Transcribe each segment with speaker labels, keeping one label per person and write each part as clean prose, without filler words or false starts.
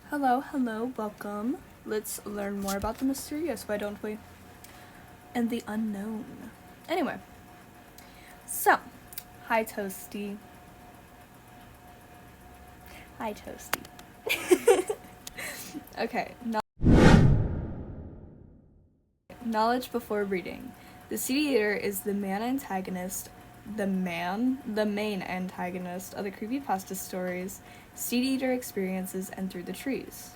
Speaker 1: Hello, welcome. Let's learn more about the mysterious, why don't we? And the unknown. Anyway, so, hi Toasty. Hi Toasty. Okay, knowledge before reading. The Seed Eater is the main antagonist of the Creepypasta stories, Seed Eater experiences, and Through the Trees.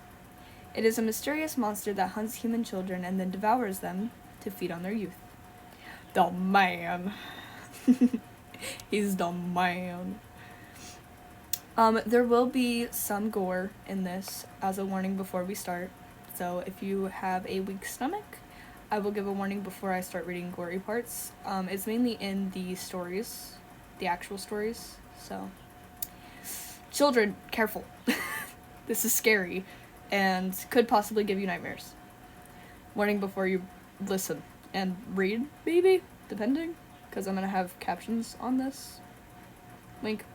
Speaker 1: It is a mysterious monster that hunts human children and then devours them to feed on their youth. The man. He's the man. There will be some gore in this as a warning before we start. So if you have a weak stomach, I will give a warning before I start reading gory parts. It's mainly in the stories, the actual stories. So, children, careful. This is scary and could possibly give you nightmares. Warning before you listen and read, maybe, depending, because I'm going to have captions on this. Wink.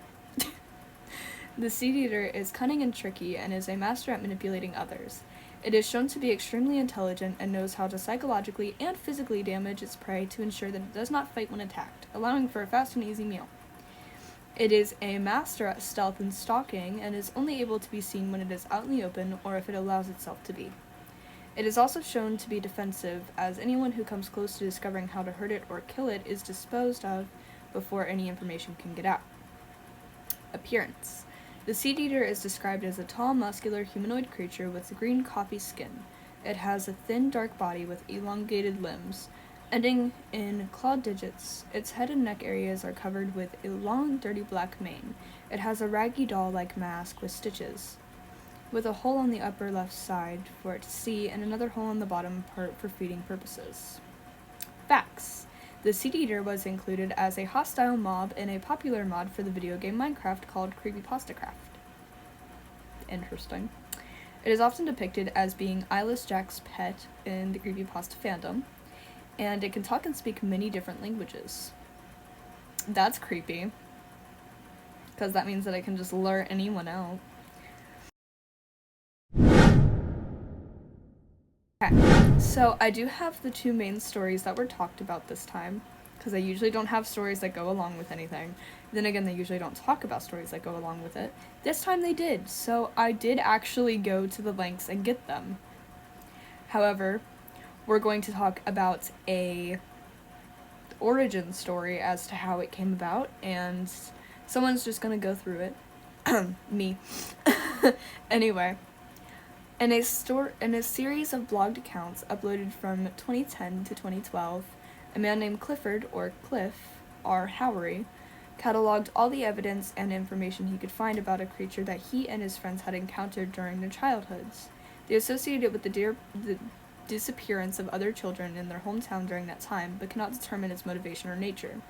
Speaker 1: The Seed Eater is cunning and tricky and is a master at manipulating others. It is shown to be extremely intelligent and knows how to psychologically and physically damage its prey to ensure that it does not fight when attacked, allowing for a fast and easy meal. It is a master at stealth and stalking and is only able to be seen when it is out in the open or if it allows itself to be. It is also shown to be defensive, as anyone who comes close to discovering how to hurt it or kill it is disposed of before any information can get out. Appearance. The Seed Eater is described as a tall, muscular, humanoid creature with green coffee skin. It has a thin, dark body with elongated limbs, ending in clawed digits. Its head and neck areas are covered with a long, dirty black mane. It has a raggy doll-like mask with stitches, with a hole on the upper left side for it to see and another hole on the bottom part for feeding purposes. Facts. The Seed Eater was included as a hostile mob in a popular mod for the video game Minecraft called Creepypasta. Interesting. It is often depicted as being Eyeless Jack's pet in the Creepypasta fandom, and it can talk and speak many different languages. That's creepy, because that means that it can just lure anyone out. Okay, so I do have the two main stories that were talked about this time, because I usually don't have stories that go along with anything. Then again, they usually don't talk about stories that go along with it. This time they did, so I did actually go to the links and get them. However, we're going to talk about a origin story as to how it came about, and someone's just gonna go through it. Me. Anyway. In a series of blogged accounts uploaded from 2010 to 2012, a man named Clifford, or Cliff, R. Howery, cataloged all the evidence and information he could find about a creature that he and his friends had encountered during their childhoods. They associated it with the disappearance of other children in their hometown during that time, but cannot determine its motivation or nature.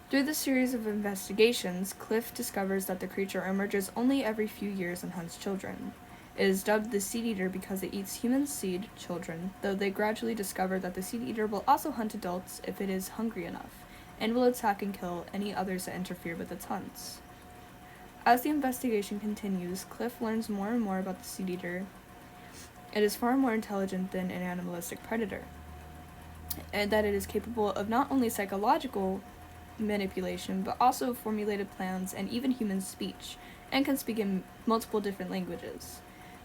Speaker 1: Through the series of investigations, Cliff discovers that the creature emerges only every few years and hunts children. It is dubbed the Seed Eater because it eats human seed children, though they gradually discover that the Seed Eater will also hunt adults if it is hungry enough, and will attack and kill any others that interfere with its hunts. As the investigation continues, Cliff learns more and more about the Seed Eater. It is far more intelligent than an animalistic predator, and that it is capable of not only psychological manipulation, but also formulated plans and even human speech, and can speak in multiple different languages.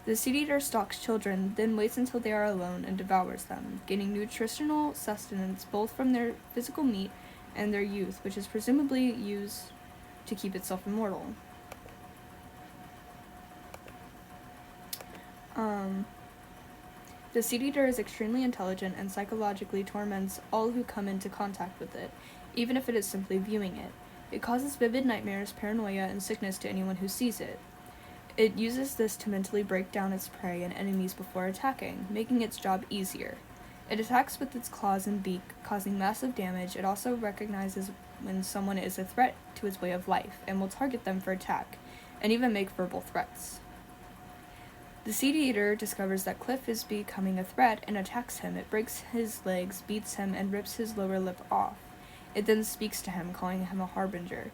Speaker 1: The Seed Eater stalks children, then waits until they are alone and devours them, gaining nutritional sustenance both from their physical meat and their youth, which is presumably used to keep itself immortal. The Seed Eater is extremely intelligent and psychologically torments all who come into contact with it, even if it is simply viewing it. It causes vivid nightmares, paranoia, and sickness to anyone who sees it. It uses this to mentally break down its prey and enemies before attacking, making its job easier. It attacks with its claws and beak, causing massive damage. It also recognizes when someone is a threat to its way of life, and will target them for attack, and even make verbal threats. The Seed Eater discovers that Cliff is becoming a threat and attacks him. It breaks his legs, beats him, and rips his lower lip off. It then speaks to him, calling him a harbinger.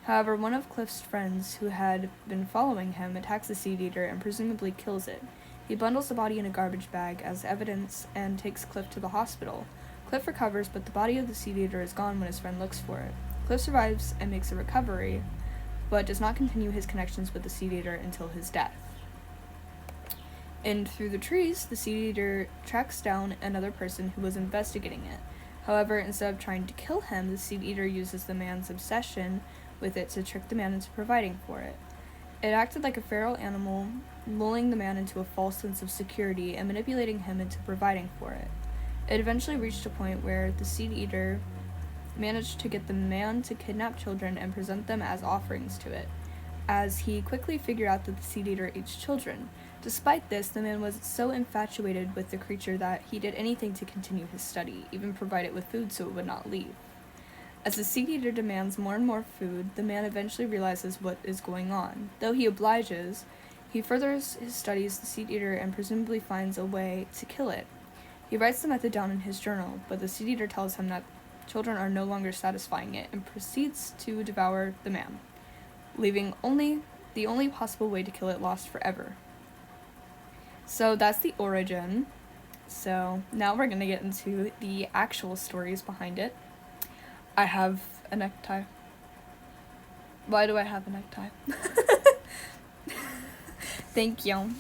Speaker 1: However, one of Cliff's friends who had been following him attacks the seed eater and presumably kills it. He bundles the body in a garbage bag as evidence and takes Cliff to the hospital. Cliff recovers, but the body of the seed eater is gone when his friend looks for it. Cliff survives and makes a recovery, but does not continue his connections with the seed eater until his death. And through the trees, the seed eater tracks down another person who was investigating it. However, instead of trying to kill him, the seed eater uses the man's obsession with it to trick the man into providing for it. It acted like a feral animal, lulling the man into a false sense of security and manipulating him into providing for it. It eventually reached a point where the seed eater managed to get the man to kidnap children and present them as offerings to it, as he quickly figured out that the seed eater eats children. Despite this, the man was so infatuated with the creature that he did anything to continue his study, even provide it with food so it would not leave. As the seed eater demands more and more food, the man eventually realizes what is going on. Though he obliges, he furthers his studies the seed eater and presumably finds a way to kill it. He writes the method down in his journal, but the seed eater tells him that children are no longer satisfying it and proceeds to devour the man, leaving the only possible way to kill it lost forever. So that's the origin. So now we're going to get into the actual stories behind it. I have a necktie. Why do I have a necktie? Thank you.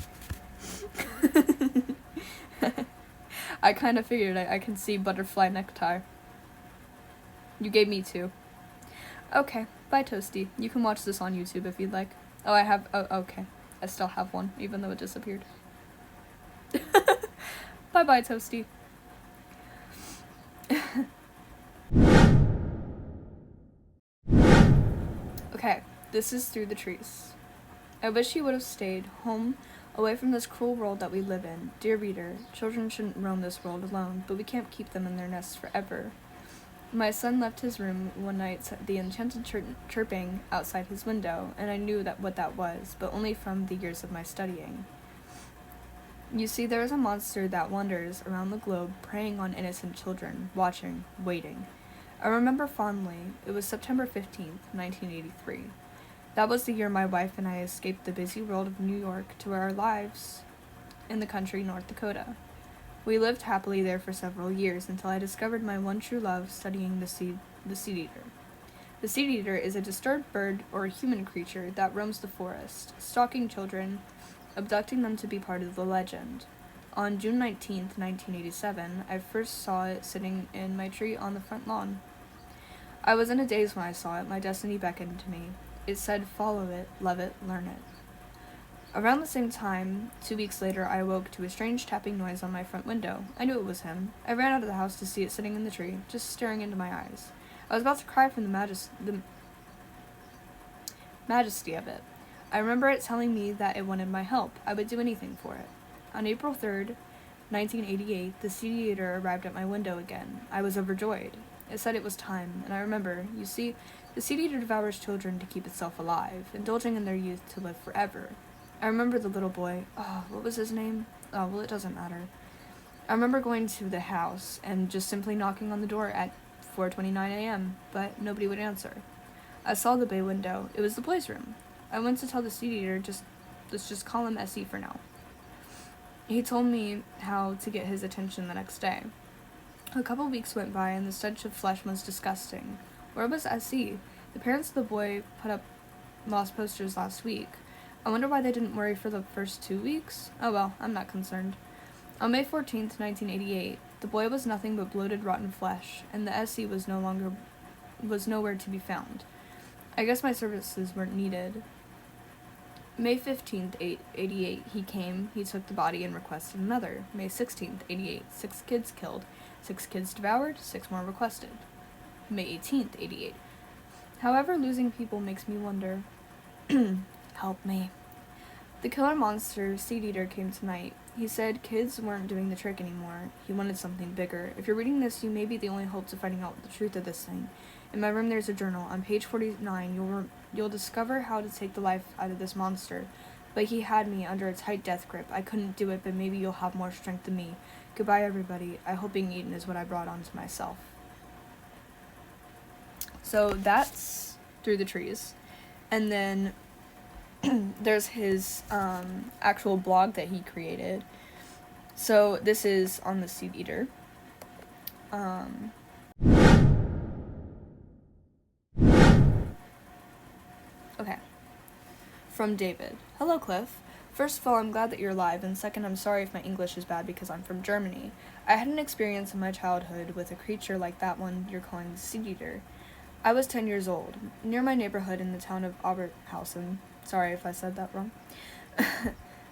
Speaker 1: I kind of figured I can see butterfly necktie. You gave me two. Okay, bye Toasty. You can watch this on YouTube if you'd like. Oh, okay. I still have one, even though it disappeared. Bye-bye, Toasty. Okay, this is Through the Trees. I wish you would have stayed home, away from this cruel world that we live in. Dear reader, children shouldn't roam this world alone, but we can't keep them in their nests forever. My son left his room one night to the enchanted chirping outside his window, and I knew what that was, but only from the years of my studying. You see, there is a monster that wanders around the globe, preying on innocent children, watching, waiting. I remember fondly, it was September 15th, 1983. That was the year my wife and I escaped the busy world of New York to our lives in the country, North Dakota. We lived happily there for several years until I discovered my one true love studying the seed eater. The seed eater is a disturbed bird or a human creature that roams the forest, stalking children, abducting them to be part of the legend. On June 19th, 1987, I first saw it sitting in my tree on the front lawn. I was in a daze when I saw it. My destiny beckoned to me. It said, follow it, love it, learn it. Around the same time, 2 weeks later, I awoke to a strange tapping noise on my front window. I knew it was him. I ran out of the house to see it sitting in the tree, just staring into my eyes. I was about to cry from the majesty of it. I remember it telling me that it wanted my help. I would do anything for it. On April 3rd, 1988, the seed eater arrived at my window again. I was overjoyed. It said it was time, and I remember, you see, the seed eater devours children to keep itself alive, indulging in their youth to live forever. I remember the little boy. Oh, what was his name? Oh, well, it doesn't matter. I remember going to the house and just simply knocking on the door at 4:29 a.m., but nobody would answer. I saw the bay window. It was the boy's room. I went to tell the seed eater, let's just call him S.E. for now. He told me how to get his attention the next day. A couple weeks went by, and the stench of flesh was disgusting. Where was S.E.? The parents of the boy put up lost posters last week. I wonder why they didn't worry for the first 2 weeks. Oh well, I'm not concerned. On May 14th, 1988, the boy was nothing but bloated, rotten flesh, and the S.E. was nowhere to be found. I guess my services weren't needed. May 15th, 88, he came, he took the body and requested another. May 16th, 88, 6 kids killed, 6 kids devoured, 6 more requested. May 18th, 88. However, losing people makes me wonder. Help me. The killer monster, Seed Eater, came tonight. He said kids weren't doing the trick anymore. He wanted something bigger. If you're reading this, you may be the only hope to finding out the truth of this thing. In my room, there's a journal. On page 49, you'll discover how to take the life out of this monster. But he had me under a tight death grip. I couldn't do it, but maybe you'll have more strength than me. Goodbye, everybody. I hope being eaten is what I brought on to myself. So that's through the trees. And then there's his actual blog that he created. So this is on the Seed Eater. Okay. From David. Hello, Cliff. First of all, I'm glad that you're alive, and second, I'm sorry if my English is bad because I'm from Germany. I had an experience in my childhood with a creature like that one you're calling the Seed Eater. I was 10 years old. Near my neighborhood in the town of Oberhausen, sorry if I said that wrong,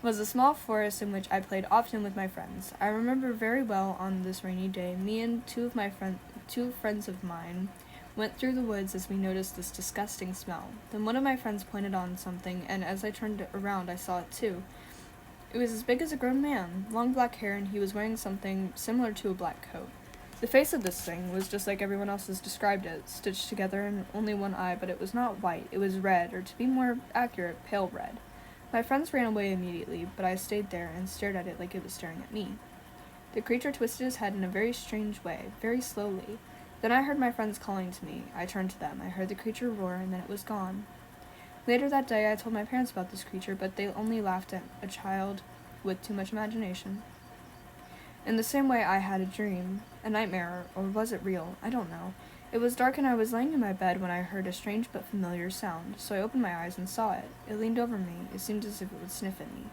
Speaker 1: was a small forest in which I played often with my friends. I remember very well on this rainy day, me and two friends of mine went through the woods as we noticed this disgusting smell. Then one of my friends pointed on something, and as I turned around, I saw it too. It was as big as a grown man, long black hair, and he was wearing something similar to a black coat. The face of this thing was just like everyone else has described it, stitched together in only one eye, but it was not white, it was red, or to be more accurate, pale red. My friends ran away immediately, but I stayed there and stared at it like it was staring at me. The creature twisted his head in a very strange way, very slowly. Then I heard my friends calling to me. I turned to them. I heard the creature roar, and then it was gone. Later that day, I told my parents about this creature, but they only laughed at a child with too much imagination. In the same way, I had a dream, a nightmare, or was it real? I don't know. It was dark and I was laying in my bed when I heard a strange but familiar sound, so I opened my eyes and saw it. It leaned over me. It seemed as if it would sniff at me.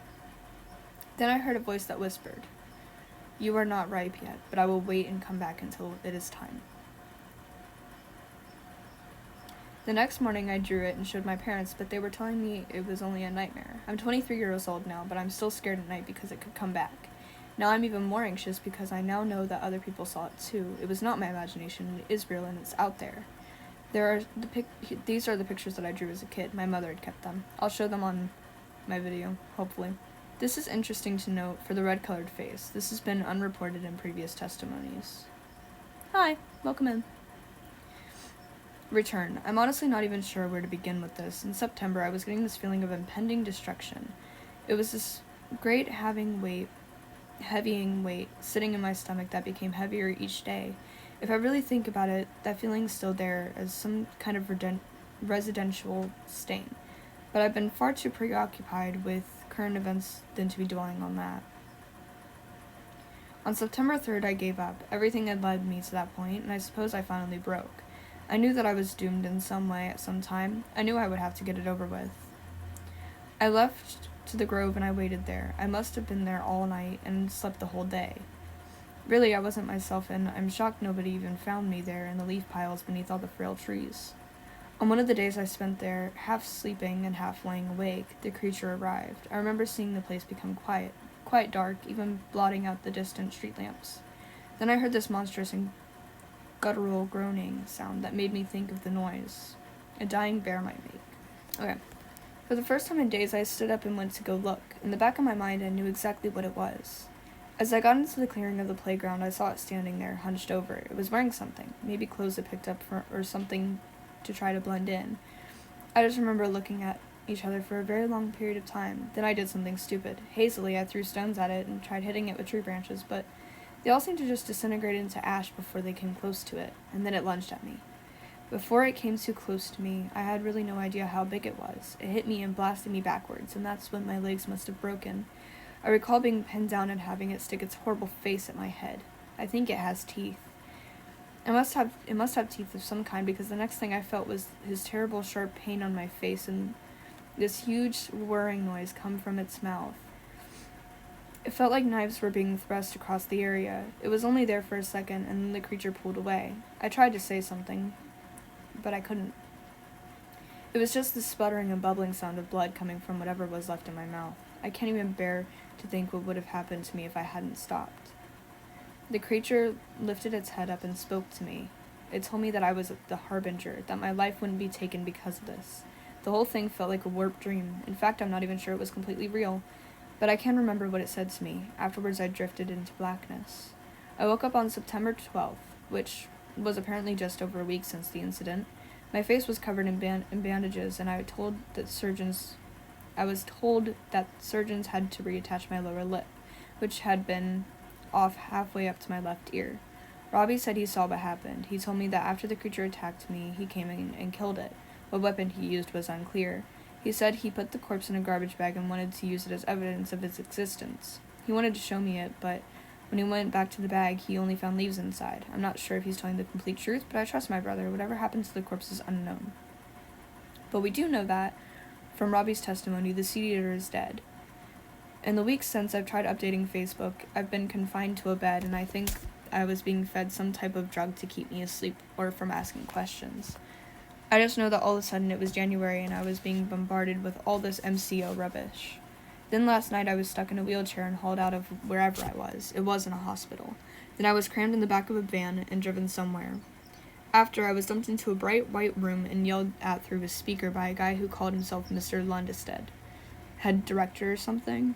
Speaker 1: Then I heard a voice that whispered, "You are not ripe yet, but I will wait and come back until it is time." The next morning I drew it and showed my parents, but they were telling me it was only a nightmare. I'm 23 years old now, but I'm still scared at night because it could come back. Now I'm even more anxious because I now know that other people saw it too. It was not my imagination, it is real and it's out there. These are the pictures that I drew as a kid. My mother had kept them. I'll show them on my video, hopefully. This is interesting to note for the red-colored face. This has been unreported in previous testimonies. Hi, welcome in. Return. I'm honestly not even sure where to begin with this. In September, I was getting this feeling of impending destruction. It was this great heavying weight sitting in my stomach that became heavier each day. If I really think about it, that feeling's still there as some kind of residential stain. But I've been far too preoccupied with current events than to be dwelling on that. On September 3rd, I gave up. Everything had led me to that point, and I suppose I finally broke. I knew that I was doomed in some way at some time. I knew I would have to get it over with. I left to the grove and I waited there. I must have been there all night and slept the whole day. Really, I wasn't myself, and I'm shocked nobody even found me there in the leaf piles beneath all the frail trees. On one of the days I spent there, half sleeping and half lying awake, the creature arrived. I remember seeing the place become quite dark, even blotting out the distant street lamps. Then I heard this monstrous and guttural groaning sound that made me think of the noise a dying bear might make. Okay. For the first time in days, I stood up and went to go look. In the back of my mind, I knew exactly what it was. As I got into the clearing of the playground, I saw it standing there, hunched over. It was wearing something, maybe clothes it picked up or something to try to blend in. I just remember looking at each other for a very long period of time. Then I did something stupid. Hazily, I threw stones at it and tried hitting it with tree branches, but they all seemed to just disintegrate into ash before they came close to it, and then it lunged at me. Before it came too close to me, I had really no idea how big it was. It hit me and blasted me backwards, and that's when my legs must have broken. I recall being pinned down and having it stick its horrible face at my head. I think it has teeth. It must have teeth of some kind, because the next thing I felt was his terrible sharp pain on my face and this huge whirring noise come from its mouth. It felt like knives were being thrust across the area. It was only there for a second, and then the creature pulled away. I tried to say something, but I couldn't. It was just the sputtering and bubbling sound of blood coming from whatever was left in my mouth. I can't even bear to think what would have happened to me if I hadn't stopped. The creature lifted its head up and spoke to me. It told me that I was the harbinger, that my life wouldn't be taken because of this. The whole thing felt like a warped dream. In fact, I'm not even sure it was completely real. But I can remember what it said to me. Afterwards, I drifted into blackness. I woke up on September 12th, which was apparently just over a week since the incident. My face was covered in bandages, and I was told that surgeons had to reattach my lower lip, which had been off halfway up to my left ear. Robbie said he saw what happened. He told me that after the creature attacked me, he came in and killed it. What weapon he used was unclear. He said he put the corpse in a garbage bag and wanted to use it as evidence of its existence. He wanted to show me it, but when he went back to the bag, he only found leaves inside. I'm not sure if he's telling the complete truth, but I trust my brother. Whatever happens to the corpse is unknown. But we do know that, from Robbie's testimony, the seed eater is dead. In the weeks since I've tried updating Facebook, I've been confined to a bed, and I think I was being fed some type of drug to keep me asleep or from asking questions. I just know that all of a sudden it was January and I was being bombarded with all this MCO rubbish. Then last night I was stuck in a wheelchair and hauled out of wherever I was. It wasn't a hospital. Then I was crammed in the back of a van and driven somewhere. After, I was dumped into a bright white room and yelled at through a speaker by a guy who called himself Mr. Lundestead, head director or something.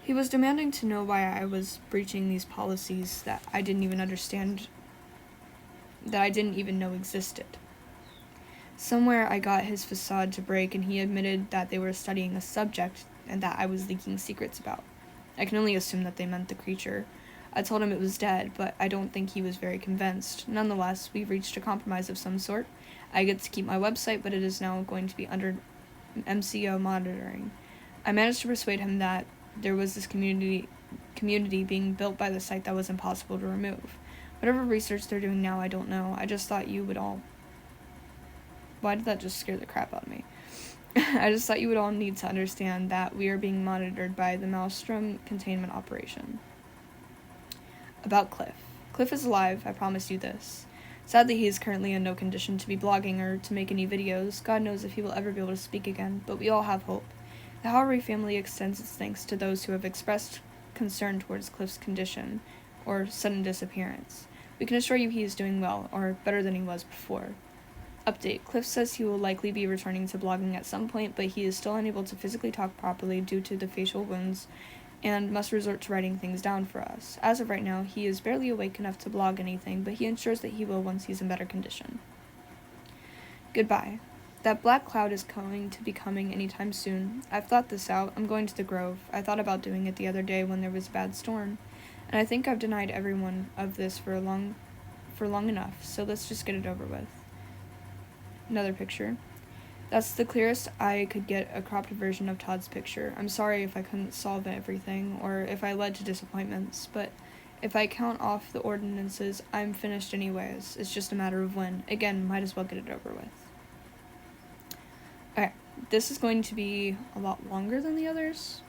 Speaker 1: He was demanding to know why I was breaching these policies that I didn't even know existed. Somewhere I got his facade to break, and he admitted that they were studying a subject and that I was leaking secrets about. I can only assume that they meant the creature. I told him it was dead, but I don't think he was very convinced. Nonetheless, we've reached a compromise of some sort. I get to keep my website, but it is now going to be under MCO monitoring. I managed to persuade him that there was this community being built by the site that was impossible to remove. Whatever research they're doing now, I don't know. I just thought you would all... Why did that just scare the crap out of me? I just thought you would all need to understand that we are being monitored by the Maelstrom containment operation. About Cliff. Cliff is alive, I promise you this. Sadly, he is currently in no condition to be blogging or to make any videos. God knows if he will ever be able to speak again, but we all have hope. The Howery family extends its thanks to those who have expressed concern towards Cliff's condition or sudden disappearance. We can assure you he is doing well, or better than he was before. Update. Cliff says he will likely be returning to blogging at some point, but he is still unable to physically talk properly due to the facial wounds and must resort to writing things down for us. As of right now, he is barely awake enough to blog anything, but he ensures that he will once he's in better condition. Goodbye. That black cloud is going to be coming anytime soon. I've thought this out. I'm going to the Grove. I thought about doing it the other day when there was a bad storm, and I think I've denied everyone of this for long enough, so let's just get it over with. Another picture. That's the clearest I could get a cropped version of Todd's picture. I'm sorry if I couldn't solve everything, or if I led to disappointments, but if I count off the ordinances, I'm finished anyways. It's just a matter of when. Again, might as well get it over with. Okay, this is going to be a lot longer than the others.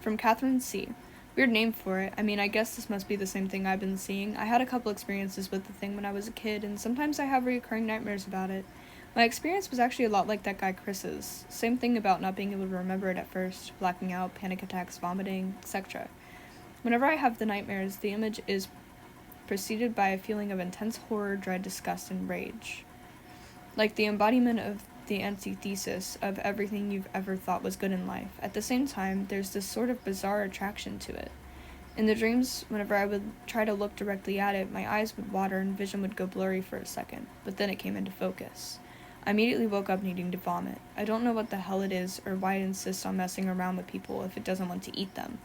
Speaker 1: From Catherine C. Weird name for it. I mean, I guess this must be the same thing I've been seeing. I had a couple experiences with the thing when I was a kid, and sometimes I have recurring nightmares about it. My experience was actually a lot like that guy Chris's. Same thing about not being able to remember it at first, blacking out, panic attacks, vomiting, etc. Whenever I have the nightmares, the image is preceded by a feeling of intense horror, dread, disgust, and rage. Like the embodiment of the antithesis of everything you've ever thought was good in life. At the same time, there's this sort of bizarre attraction to it. In the dreams, whenever I would try to look directly at it, my eyes would water and vision would go blurry for a second, but then it came into focus. I immediately woke up needing to vomit. I don't know what the hell it is or why it insists on messing around with people if it doesn't want to eat them.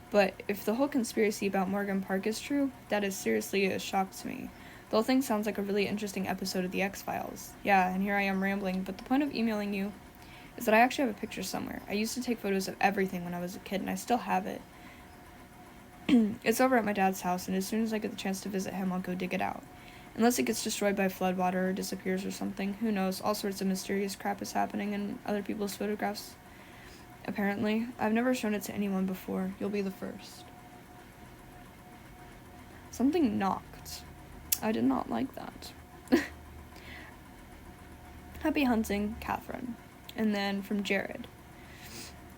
Speaker 1: But if the whole conspiracy about Morgan Park is true, that is seriously a shock to me. The whole thing sounds like a really interesting episode of The X-Files. Yeah, and here I am rambling, but the point of emailing you is that I actually have a picture somewhere. I used to take photos of everything when I was a kid, and I still have it. It's over at my dad's house, and as soon as I get the chance to visit him, I'll go dig it out. Unless it gets destroyed by floodwater or disappears or something, who knows, all sorts of mysterious crap is happening in other people's photographs. Apparently, I've never shown it to anyone before. You'll be the first. Something knocked. I did not like that. Happy hunting, Catherine. And then from Jared.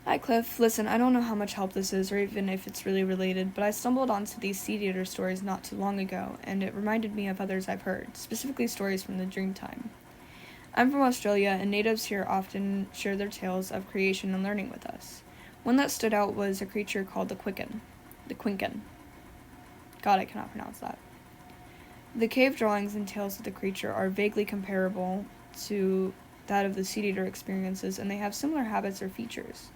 Speaker 1: Hi, Cliff. Listen, I don't know how much help this is, or even if it's really related, but I stumbled onto these seed eater stories not too long ago, and it reminded me of others I've heard, specifically stories from the Dreamtime. I'm from Australia, and natives here often share their tales of creation and learning with us. One that stood out was a creature called the Quinken. God, I cannot pronounce that. The cave drawings and tales of the creature are vaguely comparable to that of the seed eater experiences, and they have similar habits or features.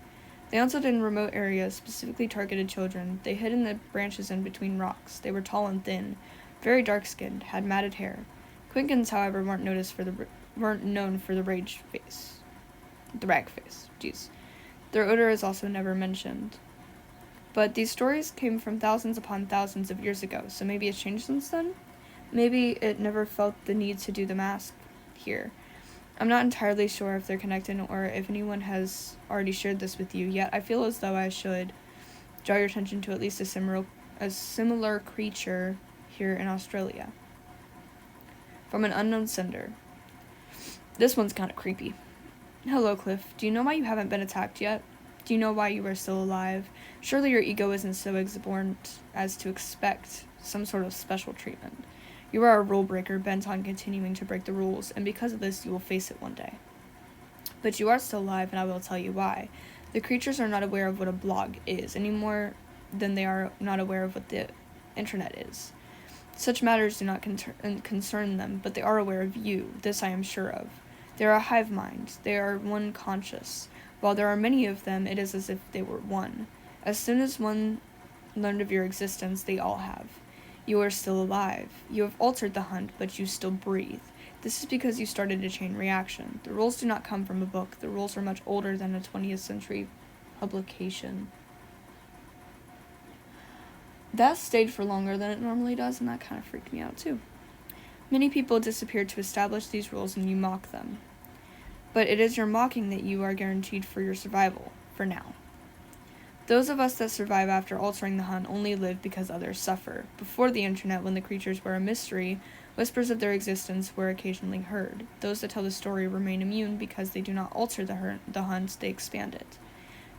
Speaker 1: They hunted in remote areas, specifically targeted children. They hid in the branches and between rocks. They were tall and thin, very dark-skinned, had matted hair. Quinkens, however, weren't noticed for weren't known for the rag face. Jeez. Their odor is also never mentioned. But these stories came from thousands upon thousands of years ago, so maybe it's changed since then? Maybe it never felt the need to do the mask here. I'm not entirely sure if they're connected or if anyone has already shared this with you, yet I feel as though I should draw your attention to at least a similar creature here in Australia. From an unknown sender. This one's kind of creepy. Hello, Cliff. Do you know why you haven't been attacked yet? Do you know why you are still alive? Surely your ego isn't so exuberant as to expect some sort of special treatment. You are a rule breaker bent on continuing to break the rules, and because of this, you will face it one day. But you are still alive, and I will tell you why. The creatures are not aware of what a blog is, any more than they are not aware of what the internet is. Such matters do not concern them, but they are aware of you. This I am sure of. They are a hive mind. They are one conscious. While there are many of them, it is as if they were one. As soon as one learned of your existence, they all have. You are still alive. You have altered the hunt, but you still breathe. This is because you started a chain reaction. The rules do not come from a book. The rules are much older than a 20th century publication. That stayed for longer than it normally does, and that kind of freaked me out too. Many people disappeared to establish these rules, and you mock them. But it is your mocking that you are guaranteed for your survival, for now. Those of us that survive after altering the hunt only live because others suffer. Before the internet, when the creatures were a mystery, whispers of their existence were occasionally heard. Those that tell the story remain immune because they do not alter the hunt, they expand it.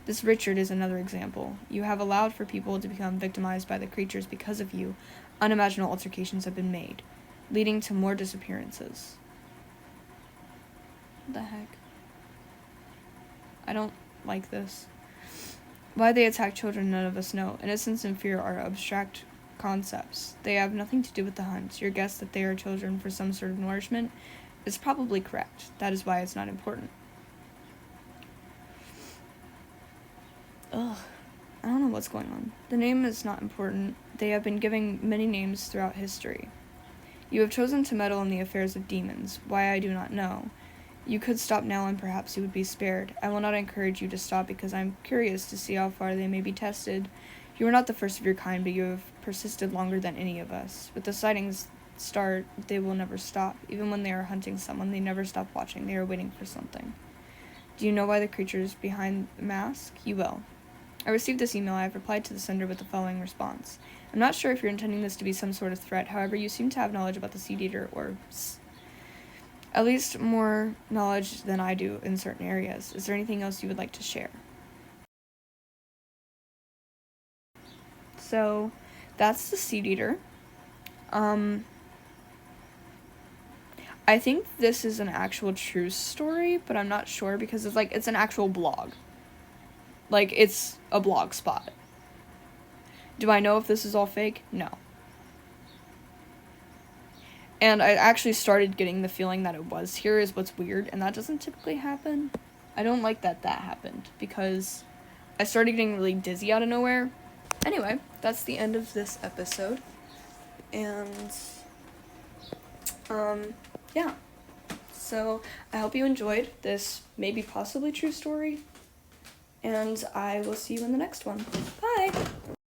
Speaker 1: This Richard is another example. You have allowed for people to become victimized by the creatures because of you. Unimaginable altercations have been made, leading to more disappearances. What the heck? I don't like this. Why they attack children, none of us know. Innocence and fear are abstract concepts. They have nothing to do with the hunt. Your guess that they are children for some sort of nourishment is probably correct. That is why it's not important. Ugh. I don't know what's going on. The name is not important. They have been giving many names throughout history. You have chosen to meddle in the affairs of demons. Why, I do not know. You could stop now and perhaps you would be spared. I will not encourage you to stop because I am curious to see how far they may be tested. You are not the first of your kind, but you have persisted longer than any of us. With the sightings start, they will never stop. Even when they are hunting someone, they never stop watching. They are waiting for something. Do you know why the creature is behind the mask? You will. I received this email. I have replied to the sender with the following response. I'm not sure if you're intending this to be some sort of threat. However, you seem to have knowledge about the seed eater, or at least more knowledge than I do in certain areas. Is there anything else you would like to share? So, that's the seed eater. I think this is an actual true story, but I'm not sure because it's an actual blog. Like, it's a blog spot. Do I know if this is all fake? No. And I actually started getting the feeling that it was. Here is what's weird, and that doesn't typically happen. I don't like that happened, because I started getting really dizzy out of nowhere. Anyway, that's the end of this episode. And, yeah. So, I hope you enjoyed this maybe possibly true story. And I will see you in the next one. Bye!